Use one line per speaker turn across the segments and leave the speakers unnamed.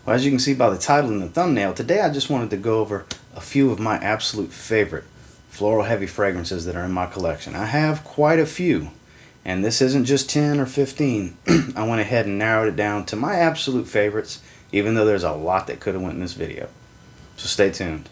Well, as you can see by the title and the thumbnail, today I just wanted to go over a few of my absolute favorite floral heavy fragrances that are in my collection. I have quite a few, and this isn't just 10 or 15. I went ahead and narrowed it down to my absolute favorites, even though there's a lot that could have went in this video. So stay tuned.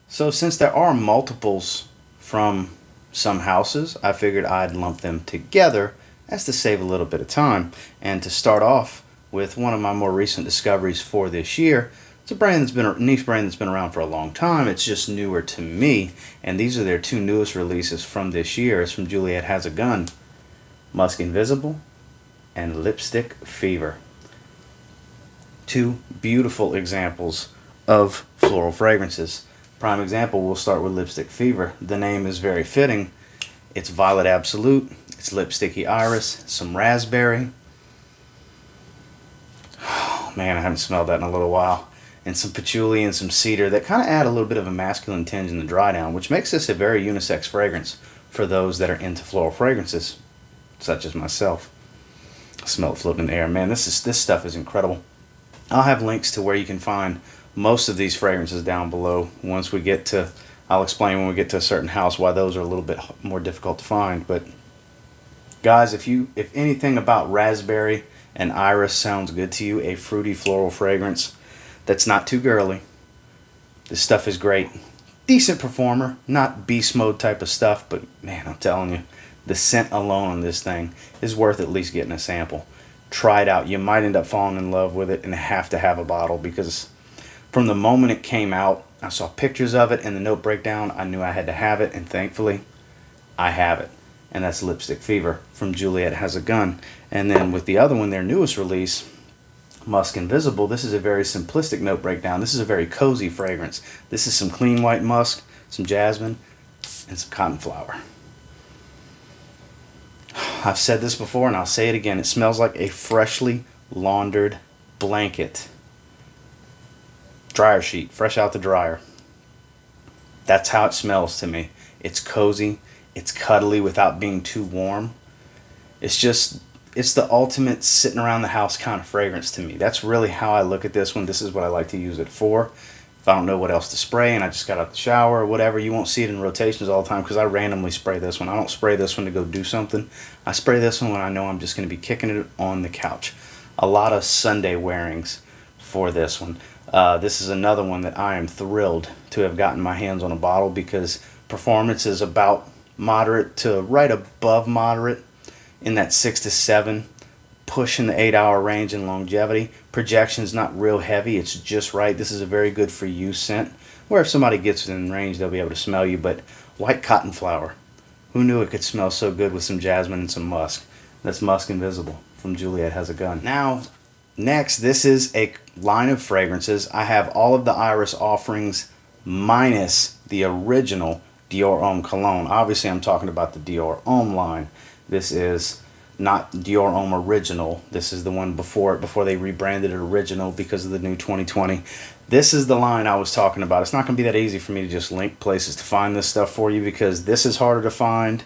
So since there are multiples from some houses, I figured I'd lump them together as to save a little bit of time. And to start off with one of my more recent discoveries for this year, it's a brand that's been a niche brand that's been around for a long time. It's just newer to me, and these are their two newest releases from this year. It's from Juliette Has a Gun, Musc Invisible and Lipstick Fever. Two beautiful examples of floral fragrances. Prime example, we'll start with Lipstick Fever. The name is very fitting. It's Violet Absolute, it's Lipsticky Iris, some raspberry. Oh man, I haven't smelled that in a little while. And some patchouli and some cedar that kind of add a little bit of a masculine tinge in the dry down, which makes this a very unisex fragrance for those that are into floral fragrances, such as myself. I smell it floating in the air. Man, this stuff is incredible. I'll have links to where you can find most of these fragrances down below. Once we get to, I'll explain when we get to a certain house why those are a little bit more difficult to find. But guys, if anything about raspberry and iris sounds good to you, a fruity floral fragrance that's not too girly, this stuff is great. Decent performer, not beast mode type of stuff, but man, I'm telling you, the scent alone on this thing is worth at least getting a sample. Try it out. You might end up falling in love with it and have to have a bottle, because from the moment it came out, I saw pictures of it and the note breakdown. I knew I had to have it, and thankfully, I have it. And that's Lipstick Fever from Juliette Has a Gun. And then with the other one, their newest release, Musc Invisible, this is a very simplistic note breakdown. This is a very cozy fragrance. This is some clean white musk, some jasmine, and some cotton flower. I've said this before and I'll say it again. It smells like a freshly laundered blanket. Dryer sheet, fresh out the dryer. That's how it smells to me. It's cozy, it's cuddly without being too warm. It's the ultimate sitting around the house kind of fragrance to me. That's really how I look at this one. This is what I like to use it for. If I don't know what else to spray and I just got out the shower or whatever, you won't see it in rotations all the time because I randomly spray this one. I don't spray this one to go do something. I spray this one when I know I'm just going to be kicking it on the couch. A lot of Sunday wearings for this one. This is another one that I am thrilled to have gotten my hands on a bottle, because performance is about moderate to right above moderate, in that 6 to 7, pushing the 8-hour range in longevity. Projection's not real heavy, it's just right. This is a very good for you scent, where if somebody gets within range, they'll be able to smell you. But white cotton flower, who knew it could smell so good with some jasmine and some musk? That's Musc Invisible from Juliette Has a Gun. Now, next, this is a line of fragrances. I have all of the Iris offerings minus the original DIOR Homme Cologne. Obviously, I'm talking about the DIOR Homme line. This is not DIOR Homme Original. This is the one before it, before they rebranded it Original because of the new 2020. This is the line I was talking about. It's not going to be that easy for me to just link places to find this stuff for you, because this is harder to find.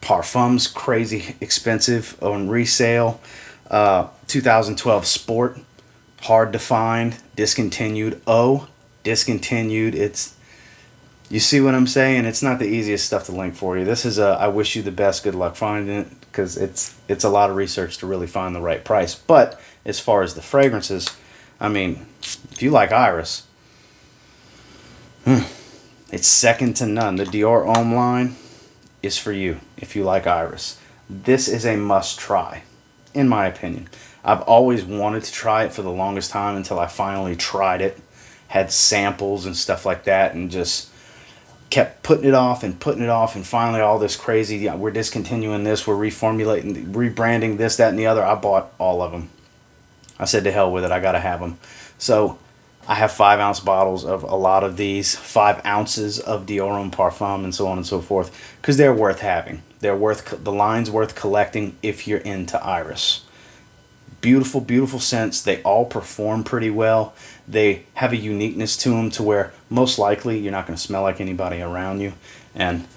Perfumes, crazy expensive on resale. 2012 Sport, hard to find, discontinued. Discontinued. You see what I'm saying? It's not the easiest stuff to link for you. This is I wish you the best, good luck finding it, because it's a lot of research to really find the right price. But as far as the fragrances, I mean, if you like Iris, it's second to none. The DIOR Homme line is for you if you like Iris. This is a must try, in my opinion. I've always wanted to try it for the longest time until I finally tried it, had samples and stuff like that, and just kept putting it off, and finally all this crazy, yeah, we're discontinuing this, we're reformulating, rebranding this, that, and the other. I bought all of them. I said to hell with it, I gotta have them. So I have 5-ounce bottles of a lot of these, 5 ounces of DIOR Homme Parfum, and so on and so forth, because they're worth having. The line's worth collecting if you're into Iris. Beautiful, beautiful scents. They all perform pretty well. They have a uniqueness to them to where most likely you're not going to smell like anybody around you. And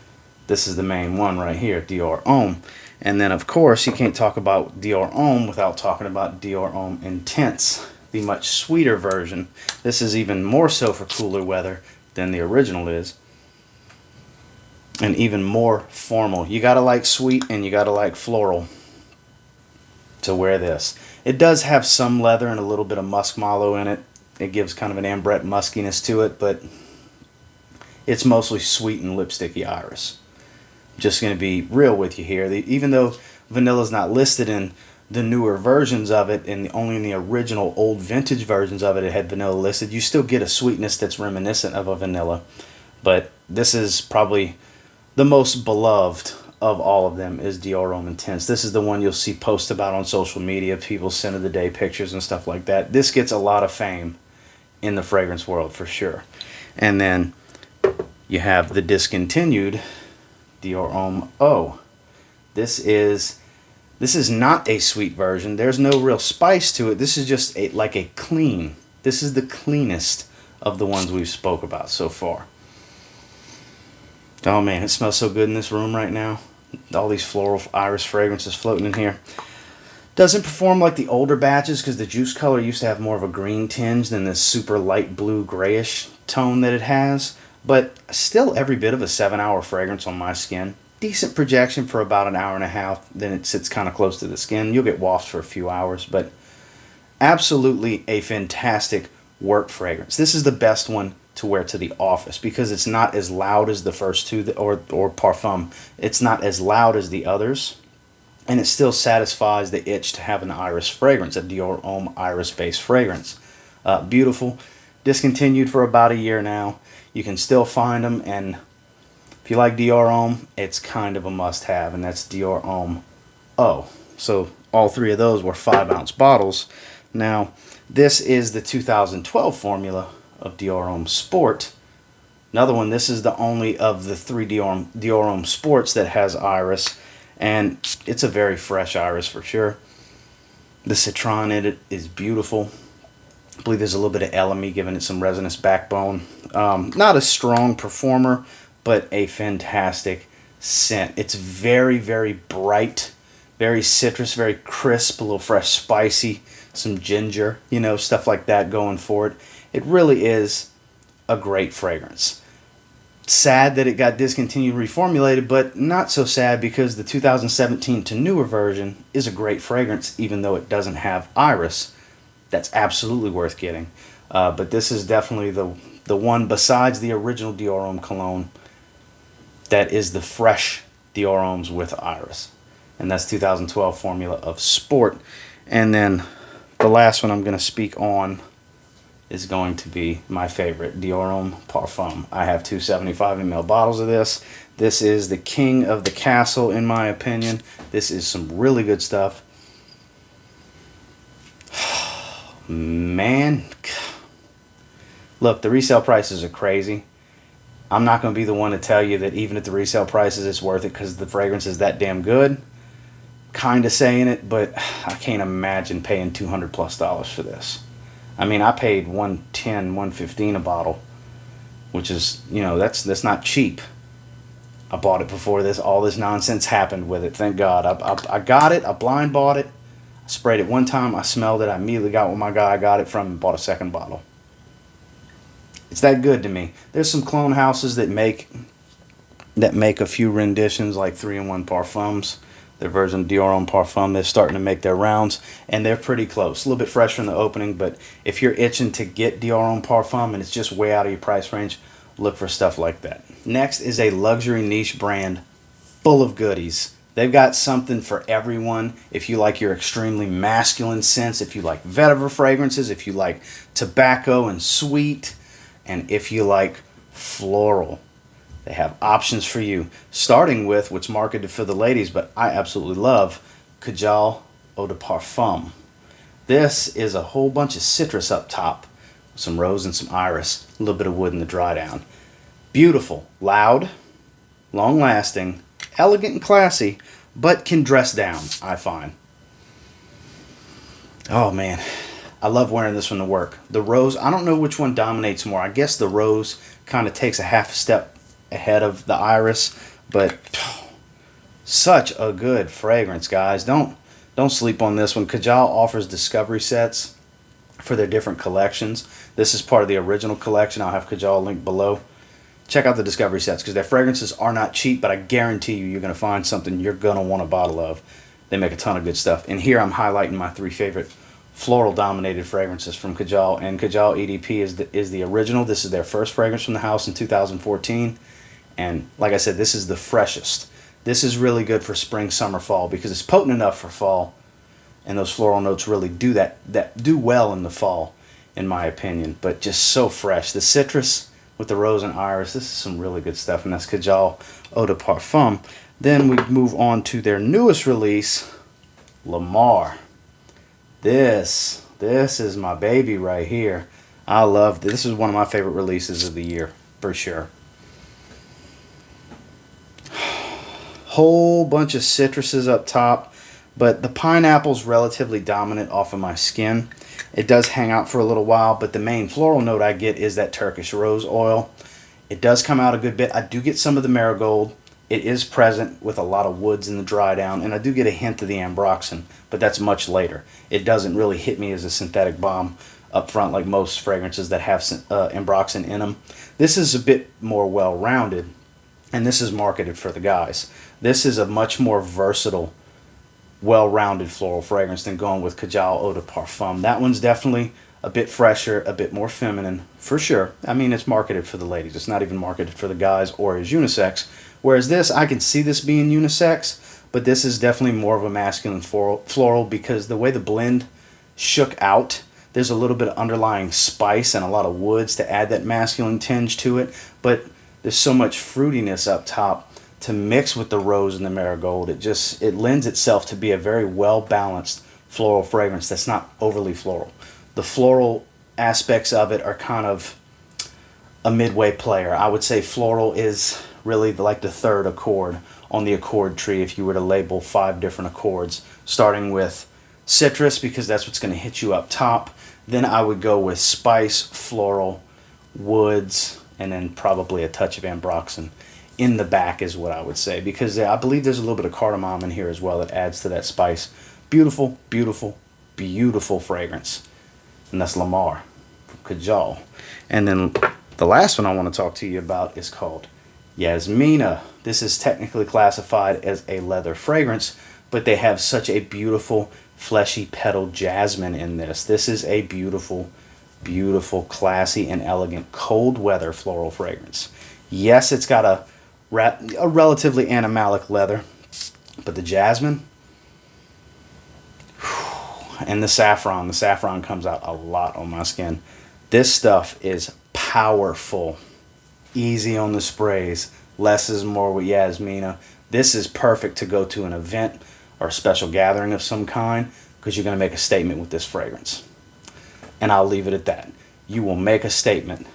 this is the main one right here, DIOR Homme. And then, of course, you can't talk about DIOR Homme without talking about DIOR Homme Intense, the much sweeter version. This is even more so for cooler weather than the original is. And even more formal. You got to like sweet and you got to like floral to wear this. It does have some leather and a little bit of musk mallow in it. It gives kind of an ambrette muskiness to it, but it's mostly sweet and lipsticky iris. Just going to be real with you here. Even though vanilla is not listed in the newer versions of it, and only in the original old vintage versions of it, it had vanilla listed, you still get a sweetness that's reminiscent of a vanilla. But this is probably the most beloved of all of them is DIOR Homme Intense. This is the one you'll see posts about on social media, people scent of the day pictures and stuff like that. This gets a lot of fame in the fragrance world for sure. And then you have the discontinued DIOR Homme O. This is not a sweet version. There's no real spice to it. This is just like a clean. This is the cleanest of the ones we've spoke about so far. Oh man, it smells so good in this room right now. All these floral iris fragrances floating in here. Doesn't perform like the older batches because the juice color used to have more of a green tinge than this super light blue grayish tone that it has. But still every bit of a 7-hour fragrance on my skin. Decent projection for about an hour and a half. Then it sits kind of close to the skin. You'll get wafts for a few hours. But absolutely a fantastic work fragrance. This is the best one to wear to the office because it's not as loud as the first two, or Parfum. It's not as loud as the others, and it still satisfies the itch to have an iris fragrance, a DIOR Homme iris based fragrance. Beautiful. Discontinued for about a year now. You can still find them, and if you like DIOR Homme, it's kind of a must have, and that's DIOR Homme O. So all three of those were 5-ounce bottles. Now this is the 2012 formula of DIOR Homme Sport. Another one, this is the only of the 3 DIOR Homme Sports that has iris, and it's a very fresh iris for sure. The citron in it is beautiful. I believe there's a little bit of elemi giving it some resinous backbone. Not a strong performer, but a fantastic scent. It's very, very bright, very citrus, very crisp, a little fresh spicy, some ginger, you know, stuff like that going for it. It really is a great fragrance. Sad that it got discontinued, reformulated, but not so sad because the 2017 to newer version is a great fragrance, even though it doesn't have iris. That's absolutely worth getting. But this is definitely the one besides the original DIOR Homme cologne that is the fresh DIOR Hommes with iris. And that's 2012 formula of Sport. And then the last one I'm going to speak on is going to be my favorite, DIOR Homme Parfum. I have 2 75 ml bottles of this. This is the king of the castle in my opinion. This is some really good stuff. Man, look, the resale prices are crazy. I'm not going to be the one to tell you that even at the resale prices it's worth it because the fragrance is that damn good. Kind of saying it, but I can't imagine paying $200+ for this. I mean, I paid $110, $115 a bottle, which is, you know, that's not cheap. I bought it before all this nonsense happened with it. Thank God. I got it. I blind bought it. I sprayed it one time. I smelled it. I immediately got what my guy I got it from and bought a second bottle. It's that good to me. There's some clone houses that make a few renditions like 3-in-1 Parfums. Their version of DIOR Homme Parfum is starting to make their rounds, and they're pretty close. A little bit fresher in the opening, but if you're itching to get DIOR Homme Parfum and it's just way out of your price range, look for stuff like that. Next is a luxury niche brand full of goodies. They've got something for everyone. If you like your extremely masculine scents, if you like vetiver fragrances, if you like tobacco and sweet, and if you like floral. They have options for you, starting with what's marketed for the ladies, but I absolutely love, Kajal Eau de Parfum. This is a whole bunch of citrus up top, some rose and some iris, a little bit of wood in the dry down. Beautiful, loud, long-lasting, elegant and classy, but can dress down, I find. Oh man, I love wearing this one to work. The rose, I don't know which one dominates more. I guess the rose kind of takes a half step ahead of the iris, but such a good fragrance, guys. Don't sleep on this one. Kajal offers discovery sets for their different collections. This is part of the original collection. I'll have Kajal linked below. Check out the discovery sets because their fragrances are not cheap, but I guarantee you you're going to find something you're going to want a bottle of. They make a ton of good stuff. And here I'm highlighting my 3 favorite floral dominated fragrances from Kajal. And Kajal EDP is the original. This is their first fragrance from the house in 2014. And like I said, this is the freshest. This is really good for spring, summer, fall because it's potent enough for fall. And those floral notes really do that do well in the fall, in my opinion. But just so fresh. The citrus with the rose and iris, this is some really good stuff. And that's Kajal Eau de Parfum. Then we move on to their newest release, Lamar. This is my baby right here. I love this. This is one of my favorite releases of the year, for sure. Whole bunch of citruses up top, but the pineapple's relatively dominant off of my skin. It does hang out for a little while, but the main floral note I get is that Turkish rose oil. It does come out a good bit. I do get some of the marigold. It is present with a lot of woods in the dry down, and I do get a hint of the ambroxan, but that's much later. It doesn't really hit me as a synthetic bomb up front like most fragrances that have ambroxan in them. This is a bit more well-rounded, and this is marketed for the guys. This is a much more versatile, well-rounded floral fragrance than going with Kajal Eau de Parfum. That one's definitely a bit fresher, a bit more feminine, for sure. I mean, it's marketed for the ladies. It's not even marketed for the guys or as unisex. Whereas this, I can see this being unisex, but this is definitely more of a masculine floral because the way the blend shook out, there's a little bit of underlying spice and a lot of woods to add that masculine tinge to it, but there's so much fruitiness up top to mix with the rose and the marigold. It lends itself to be a very well-balanced floral fragrance that's not overly floral. The floral aspects of it are kind of a midway player. I would say floral is really like the third accord on the accord tree if you were to label 5 different accords, starting with citrus because that's what's going to hit you up top. Then I would go with spice, floral, woods, and then probably a touch of ambroxan in the back is what I would say, because I believe there's a little bit of cardamom in here as well that adds to that spice. Beautiful, beautiful, beautiful fragrance. And that's Lamar from Kajal. And then the last one I want to talk to you about is called Yasmina. This is technically classified as a leather fragrance, but they have such a beautiful fleshy petal jasmine in this. This is a beautiful, beautiful, classy, and elegant cold weather floral fragrance. Yes, it's got a relatively animalic leather, but the jasmine and the saffron comes out a lot on my skin. This stuff is powerful, easy on the sprays, less is more with Yasmina. This is perfect to go to an event or a special gathering of some kind because you're going to make a statement with this fragrance. And I'll leave it at that. You will make a statement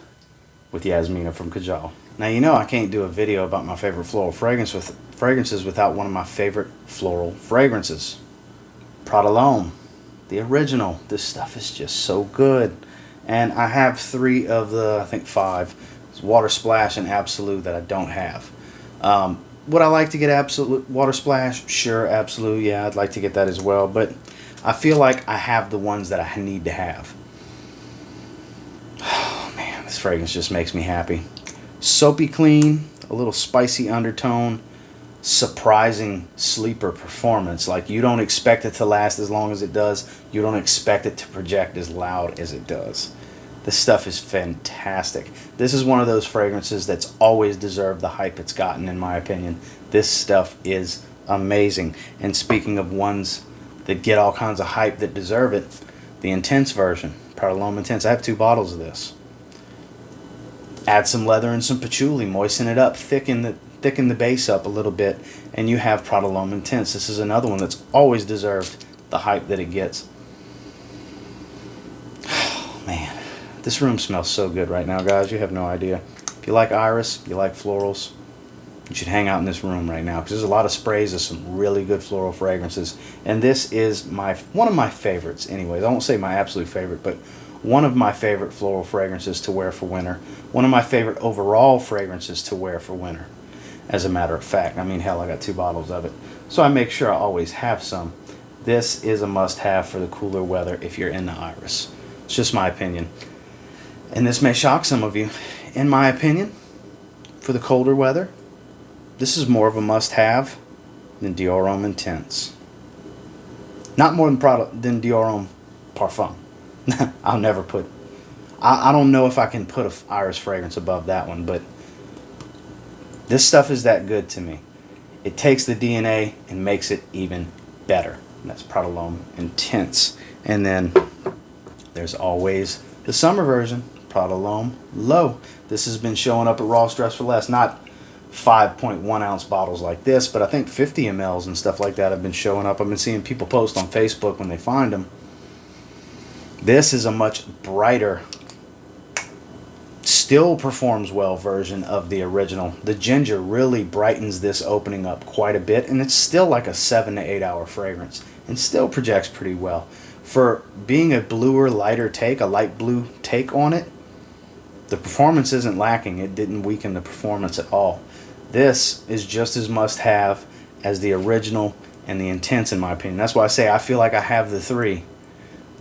with Yasmina from Kajal. Now, you know I can't do a video about my favorite floral fragrances without one of my favorite floral fragrances. PRADA L'Homme, the original. This stuff is just so good. And I have 3 of the, I think 5. It's Water Splash and Absolute that I don't have. Would I like to get Absolute Water Splash? Sure, Absolute, yeah, I'd like to get that as well. But I feel like I have the ones that I need to have. Oh man, this fragrance just makes me happy. Soapy clean, a little spicy undertone, surprising sleeper performance. Like, you don't expect it to last as long as it does. You don't expect it to project as loud as it does. This stuff is fantastic. This is one of those fragrances that's always deserved the hype it's gotten, in my opinion. This stuff is amazing. And speaking of ones that get all kinds of hype that deserve it, the Intense version, PRADA L'Homme Intense. I have 2 bottles of this. Add some leather and some patchouli, moisten it up, thicken the base up a little bit, and you have PRADA L'Homme Intense. This is another one that's always deserved the hype that it gets. Oh, man. This room smells so good right now, guys. You have no idea. If you like iris, you like florals, you should hang out in this room right now, because there's a lot of sprays of some really good floral fragrances. And this is one of my favorites anyways. I won't say my absolute favorite, but one of my favorite floral fragrances to wear for winter. One of my favorite overall fragrances to wear for winter, as a matter of fact. I mean, hell, I got 2 bottles of it, so I make sure I always have some. This is a must-have for the cooler weather if you're into iris. It's just my opinion, and this may shock some of you. In my opinion, for the colder weather, this is more of a must-have than DIOR Homme Intense. Not more than DIOR Homme Parfum. I'll never put... I don't know if I can put an iris fragrance above that one, but this stuff is that good to me. It takes the DNA and makes it even better. And that's PRADA L'Homme Intense. And then there's always the summer version, PRADA L'Homme Low. This has been showing up at Ross Dress for Less. Not 5.1 ounce bottles like this, but I think 50 mLs and stuff like that have been showing up. I've been seeing people post on Facebook when they find them. This is a much brighter, still performs well version of the original. The ginger really brightens this opening up quite a bit, and it's still like a 7 to 8 hour fragrance and still projects pretty well. For being a bluer, lighter take, a light blue take on it, the performance isn't lacking. It didn't weaken the performance at all. This is just as must-have as the original and the Intense, in my opinion. That's why I say I feel like I have the 3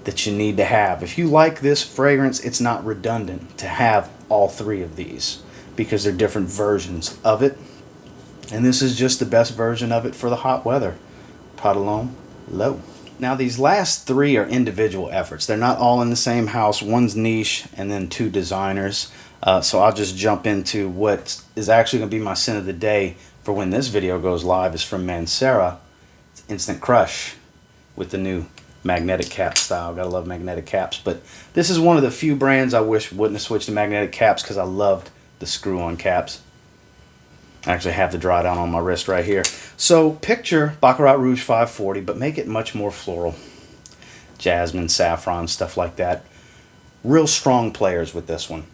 that you need to have. If you like this fragrance, it's not redundant to have all 3 of these, because they're different versions of it. And this is just the best version of it for the hot weather. PRADA L'Homme Low. Now these last 3 are individual efforts. They're not all in the same house. One's niche and then 2 designers. So I'll just jump into what is actually going to be my scent of the day for when this video goes live. Is from MANCERA. It's Instant Crush with the new magnetic cap style. Gotta love magnetic caps. But this is one of the few brands I wish wouldn't have switched to magnetic caps, because I loved the screw-on caps. I actually have the dry down on my wrist right here. So picture Baccarat Rouge 540, but make it much more floral. Jasmine, saffron, stuff like that. Real strong players with this one.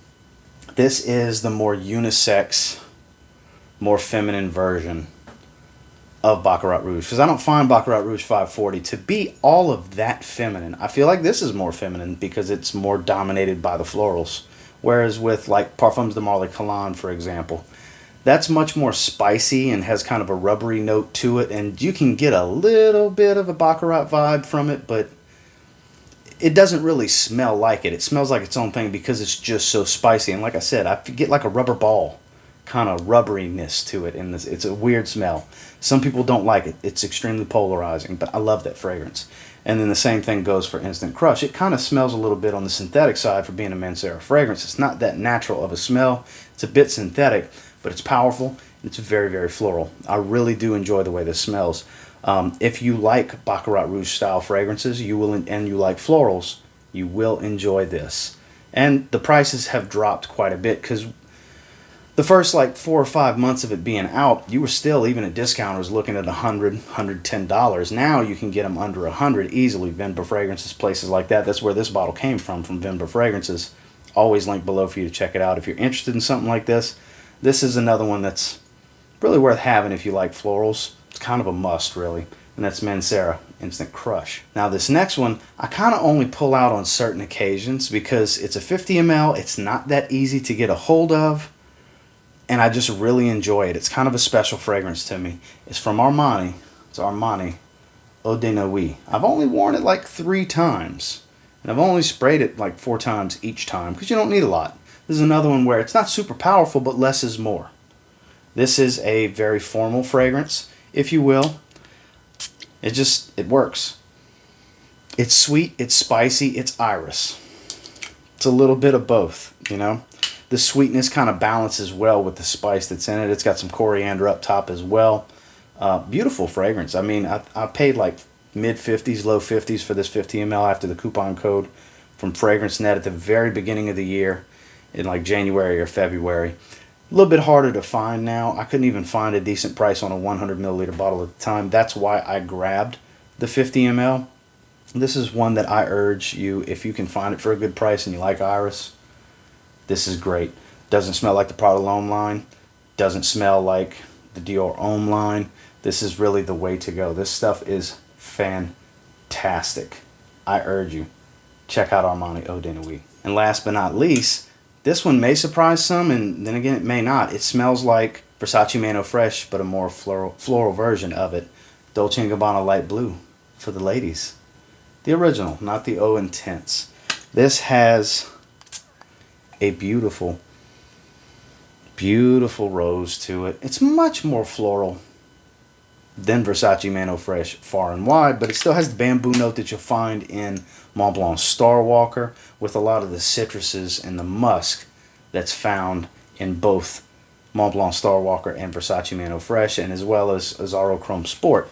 This is the more unisex, more feminine version of Baccarat Rouge, because I don't find Baccarat Rouge 540 to be all of that feminine. I feel like this is more feminine because it's more dominated by the florals. Whereas with like Parfums de Marly Cologne, for example, that's much more spicy and has kind of a rubbery note to it, and you can get a little bit of a Baccarat vibe from it, but it doesn't really smell like it. It smells like its own thing because it's just so spicy. And like I said, I get like a rubber ball kind of rubberiness to it, and it's a weird smell. Some people don't like it. It's extremely polarizing, but I love that fragrance. And then the same thing goes for Instant Crush. It kind of smells a little bit on the synthetic side for being a MANCERA fragrance. It's not that natural of a smell. It's a bit synthetic, but it's powerful. And it's very, very floral. I really do enjoy the way this smells. If you like Baccarat Rouge style fragrances, you will, and you like florals, you will enjoy this. And the prices have dropped quite a bit, because the first like 4 or 5 months of it being out, you were still, even at discounters, looking at $100, $110. Now you can get them under $100 easily. Vinbra Fragrances, places like that. That's where this bottle came from Vinbra Fragrances. Always linked below for you to check it out if you're interested in something like this. This is another one that's really worth having if you like florals. It's kind of a must, really. And that's MANCERA Instant Crush. Now this next one, I kind of only pull out on certain occasions because it's a 50 ml. It's not that easy to get a hold of, and I just really enjoy it. It's kind of a special fragrance to me. It's from Armani. It's Armani Eau de Nuit. I've only worn it like 3 times, and I've only sprayed it like 4 times each time, because you don't need a lot. This is another one where it's not super powerful, but less is more. This is a very formal fragrance, if you will. It works. It's sweet, it's spicy, it's iris. It's a little bit of both, you know. The sweetness kind of balances well with the spice that's in it. It's got some coriander up top as well. Beautiful fragrance. I mean, I paid like mid-50s, low 50s for this 50 ml after the coupon code from FragranceNet at the very beginning of the year in like January or February. A little bit harder to find now. I couldn't even find a decent price on a 100 milliliter bottle at the time. That's why I grabbed the 50 ml. This is one that I urge you, if you can find it for a good price and you like iris, this is great. Doesn't smell like the PRADA L'Homme line. Doesn't smell like the DIOR Homme line. This is really the way to go. This stuff is fantastic. I urge you, check out Armani Eau de Nuit. And last but not least, this one may surprise some, and then again it may not. It smells like Versace Man Eau Fresh, but a more floral version of it. Dolce & Gabbana Light Blue for the ladies. The original, not the Eau Intense. This has a beautiful, beautiful rose to it. It's much more floral than Versace Man Eau Fresh far and wide, but it still has the bamboo note that you'll find in Mont Blanc Star Walker, with a lot of the citruses and the musk that's found in both Mont Blanc Star Walker and Versace Man Eau Fresh, and as well as Azzaro Chrome Sport.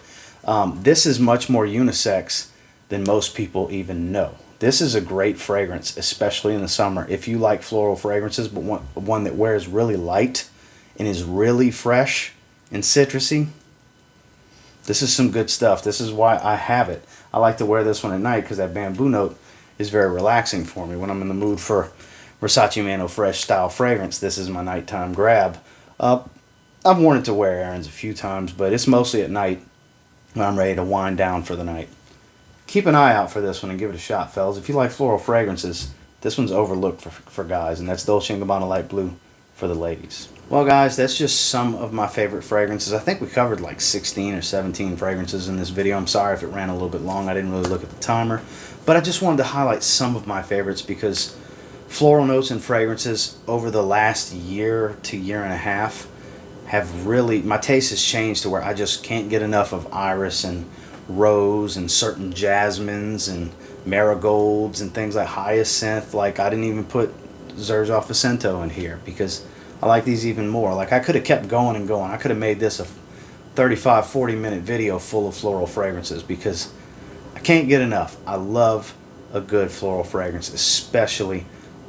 This is much more unisex than most people even know. This is a great fragrance, especially in the summer. If you like floral fragrances, but one that wears really light and is really fresh and citrusy, this is some good stuff. This is why I have it. I like to wear this one at night because that bamboo note is very relaxing for me. When I'm in the mood for Versace Man Eau Fresh style fragrance, this is my nighttime grab. I've worn it to wear errands a few times, but it's mostly at night when I'm ready to wind down for the night. Keep an eye out for this one and give it a shot, fellas. If you like floral fragrances, this one's overlooked for guys, and that's Dolce & Gabbana Light Blue for the ladies. Well, guys, that's just some of my favorite fragrances. I think we covered like 16 or 17 fragrances in this video. I'm sorry if it ran a little bit long. I didn't really look at the timer. But I just wanted to highlight some of my favorites because floral notes and fragrances over the last year to year and a half have really, my taste has changed to where I just can't get enough of iris and rose and certain jasmines and marigolds and things like hyacinth. Like, I didn't even put Xerjoff Vicento in here because I like these even more. Like, I could have kept going and going. I could have made this a 35-40 minute video full of floral fragrances because I can't get enough. I love a good floral fragrance, especially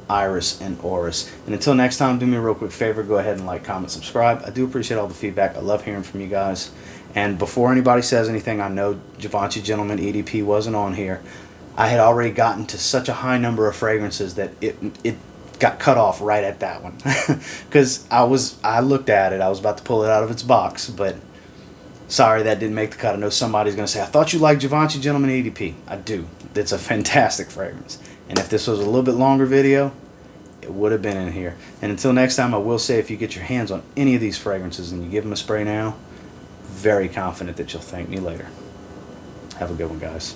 iris and orris. And until next time, do me a real quick favor, go ahead and like, comment, subscribe. I do appreciate all the feedback. I love hearing from you guys. And before anybody says anything, I know Givenchy Gentleman EDP wasn't on here. I had already gotten to such a high number of fragrances that it got cut off right at that one. Because I looked at it, I was about to pull it out of its box, but sorry that didn't make the cut. I know somebody's going to say, I thought you liked Givenchy Gentleman EDP. I do. It's a fantastic fragrance. And if this was a little bit longer video, it would have been in here. And until next time, I will say, if you get your hands on any of these fragrances and you give them a spray now, very confident that you'll thank me later. Have a good one, guys.